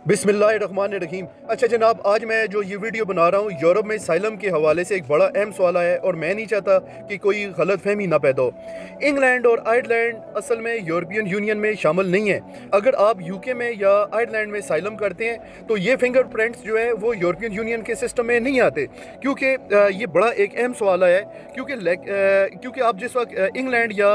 बिस्मिल्लाहिर्रहमानिर्रहीम। अच्छा जनाब, आज मैं जो ये वीडियो बना रहा हूँ यूरोप में साइलम के हवाले से एक बड़ा अहम सवाल आया है और मैं नहीं चाहता कि कोई गलत फहमी ना पैदा हो। इंग्लैंड और आयरलैंड असल में यूरोपियन यूनियन में शामिल नहीं है। अगर आप यूके में या आयरलैंड में साइलम करते हैं तो ये फिंगर प्रिंट्स जो है वो यूरोपियन यूनियन के सिस्टम में नहीं आते, क्योंकि ये बड़ा एक अहम सवाल आया है। क्योंकि आप जिस वक्त इंग्लैंड या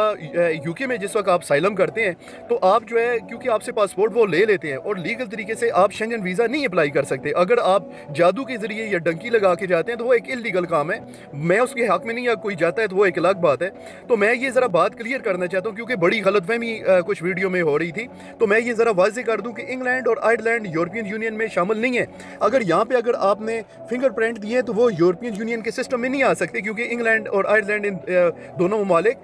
यूके में जिस वक्त आप साइलम करते हैं तो आप जो है, क्योंकि आपसे पासपोर्ट वो ले लेते हैं और लीगल तरीके से आप शेंजन वीज़ा नहीं अप्लाई कर सकते। अगर आप जादू के ज़रिए या डंकी लगा के जाते हैं तो वो एक इलीगल काम है। मैं उसके हक में नहीं, या कोई जाता है तो वो एक अलग बात है। तो मैं ये ज़रा बात क्लियर करना चाहता हूँ क्योंकि बड़ी गलतफहमी कुछ वीडियो में हो रही थी। तो मैं ये ज़रा वाज़ेह कर दूँ कि इंग्लैंड और आयरलैंड यूरोपियन यूनियन में शामिल नहीं है। अगर यहाँ पर अगर आपने फिंगर प्रिंट दिए तो वो यूरोपियन यूनियन के सिस्टम में नहीं आ सकते, क्योंकि इंग्लैंड और आयरलैंड इन दोनों ममालिक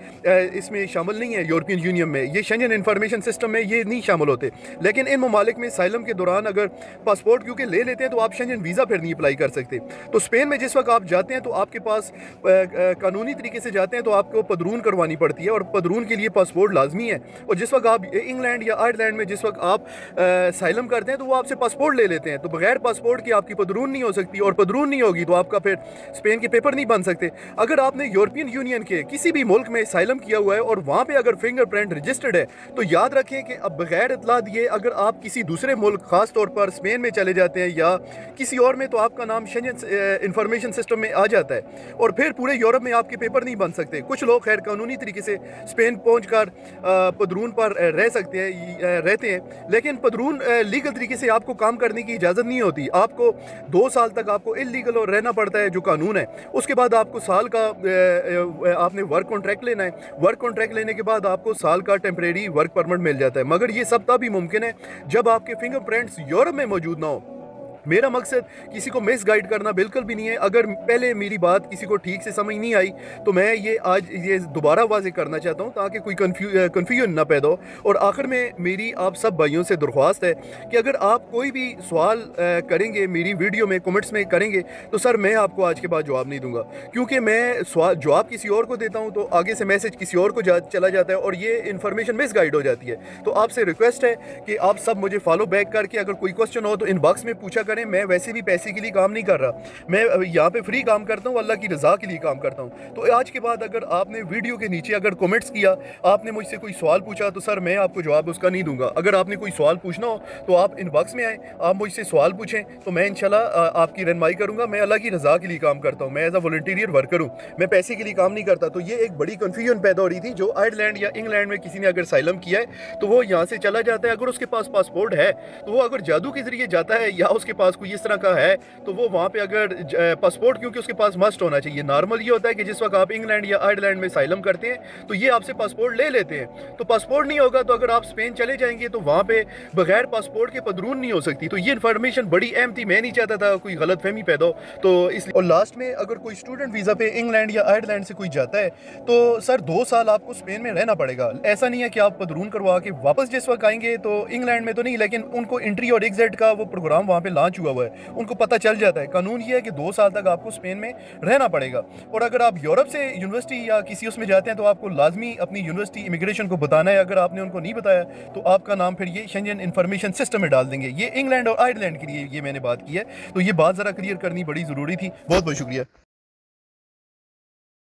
इसमें शामिल नहीं है यूरोपियन यूनियन में। ये शेंजन इंफॉर्मेशन सिस्टम में ये नहीं शामिल होते। लेकिन इन ममालिक में साइलम के दौरान अगर पासपोर्ट क्योंकि ले लेते हैं तो आप शेंजन वीज़ा फिर नहीं अप्लाई कर सकते। तो स्पेन में जिस वक्त आप जाते हैं तो आपके पास कानूनी तरीके से जाते हैं तो आपको पदरून करवानी पड़ती है और पदरून के लिए पासपोर्ट लाजमी है। और जिस वक्त आप इंग्लैंड या आयरलैंड में जिस वक्त आप साइलम करते हैं तो वो आपसे पासपोर्ट ले लेते हैं। तो बगैर पासपोर्ट की आपकी पदरून नहीं हो सकती, और पदरून नहीं होगी तो आपका फिर स्पेन के पेपर नहीं बन सकते। अगर आपने यूरोपियन यूनियन के किसी भी मुल्क में साइलम किया हुआ है और वहाँ पर अगर फिंगर प्रिंट रजिस्टर्ड है तो याद रखें कि अब बगैर इतला दिए अगर आप किसी दूसरे मुल्क, खास तौर पर स्पेन में चले जाते हैं या किसी और में, तो आपका नाम शेंजन इंफॉर्मेशन सिस्टम में आ जाता है और फिर पूरे यूरोप में आपके पेपर नहीं बन सकते। कुछ लोग खैर कानूनी तरीके से स्पेन पहुंचकर पदरून पर रहते हैं, लेकिन पदरून लीगल तरीके से आपको काम करने की इजाज़त नहीं होती। आपको 2 साल तक आपको इलीगल रहना पड़ता है जो कानून है। उसके बाद आपको साल का आपने वर्क कॉन्ट्रैक्ट लेना है। वर्क कॉन्ट्रैक्ट लेने के बाद आपको साल का टेम्परेरी वर्क परमिट मिल जाता है। मगर ये सब तभी मुमकिन है जब आपके फिंगर प्रिंट्स यूरोप में मौजूद ना हो। मेरा मकसद किसी को मिस गाइड करना बिल्कुल भी नहीं है। अगर पहले मेरी बात किसी को ठीक से समझ नहीं आई तो मैं ये आज ये दोबारा वाज़ेह करना चाहता हूँ ताकि कोई कन्फ्यूजन ना पैदा हो। और आखिर में मेरी आप सब भाइयों से दरख्वास्त है कि अगर आप कोई भी सवाल करेंगे मेरी वीडियो में कमेंट्स में करेंगे तो सर मैं आपको आज के बाद जवाब नहीं दूंगा, क्योंकि मैं जवाब किसी और को देता हूँ तो आगे से मैसेज किसी और को चला जाता है और ये इन्फॉर्मेशन मिस गाइड हो जाती है। तो आपसे रिक्वेस्ट है कि आप सब मुझे फॉलो बैक करके अगर कोई क्वेश्चन हो तो इनबॉक्स में पूछा करें। मैं वैसे भी पैसे के लिए काम नहीं कर रहा, मैं यहाँ पे फ्री काम करता हूँ, अल्लाह की रज़ा के लिए काम करता हूँ। तो आज के बाद अगर आपने वीडियो के नीचे अगर कमेंट्स किया, आपने मुझसे कोई सवाल पूछा तो सर मैं आपको जवाब उसका नहीं दूंगा। अगर आपने कोई सवाल पूछना हो तो आप इनबॉक्स में आएँ, आप मुझसे सवाल पूछें तो मैं इंशाल्लाह आपकी रहनुमाई करूँगा। मैं अल्लाह की रज़ा के लिए काम करता हूँ, मैं एज अ वॉलंटियर वर्कर हूँ, मैं पैसे के लिए काम नहीं करता। तो ये एक बड़ी कन्फ्यूजन पैदा हो रही थी। जो आयरलैंड या इंग्लैंड में किसी ने अगर साइलम किया है तो वो यहाँ से चला जाता है, अगर उसके पास पासपोर्ट है तो वो अगर जादू के जरिए जाता है या उसके पास कोई इस तरह का है तो वो वहाँ पे अगर पासपोर्ट, क्योंकि उसके पास मस्ट होना चाहिए। नॉर्मल ये होता है कि जिस वक्त आप इंग्लैंड या आयरलैंड में साइलम करते हैं तो ये आपसे पासपोर्ट ले लेते हैं। तो पासपोर्ट नहीं होगा तो अगर आप स्पेन चले जाएंगे तो वहाँ पे बगैर पासपोर्ट के पदरून नहीं हो सकती। तो ये इन्फॉर्मेशन बड़ी अहम थी, मैं नहीं चाहता था कोई गलत फहमी पैदा हो। तो इसलिए, और लास्ट में अगर कोई स्टूडेंट वीज़ा पे इंग्लैंड या आयरलैंड से कोई जाता है तो सर 2 साल आपको स्पेन में रहना पड़ेगा। ऐसा नहीं है कि आप पदरून करवा के वापस जिस वक्त आएंगे तो इंग्लैंड में तो नहीं, लेकिन उनको एंट्री और एग्जिट का वो प्रोग्राम वहाँ पे लॉन्च हुआ है, उनको पता चल जाता है। कानून ये है कि 2 साल तक आपको स्पेन में रहना पड़ेगा। और अगर आप यूरोप से यूनिवर्सिटी या किसी उसमें जाते हैं तो आपको लाजमी अपनी यूनिवर्सिटी इमिग्रेशन को बताना है। अगर आपने उनको नहीं बताया तो आपका नाम फिर ये शेंजन इंफॉर्मेशन सिस्टम में डाल देंगे। ये इंग्लैंड और आयरलैंड के लिए ये मैंने बात की है, तो ये बात ज़रा क्लियर करनी बड़ी ज़रूरी थी। बहुत बहुत शुक्रिया।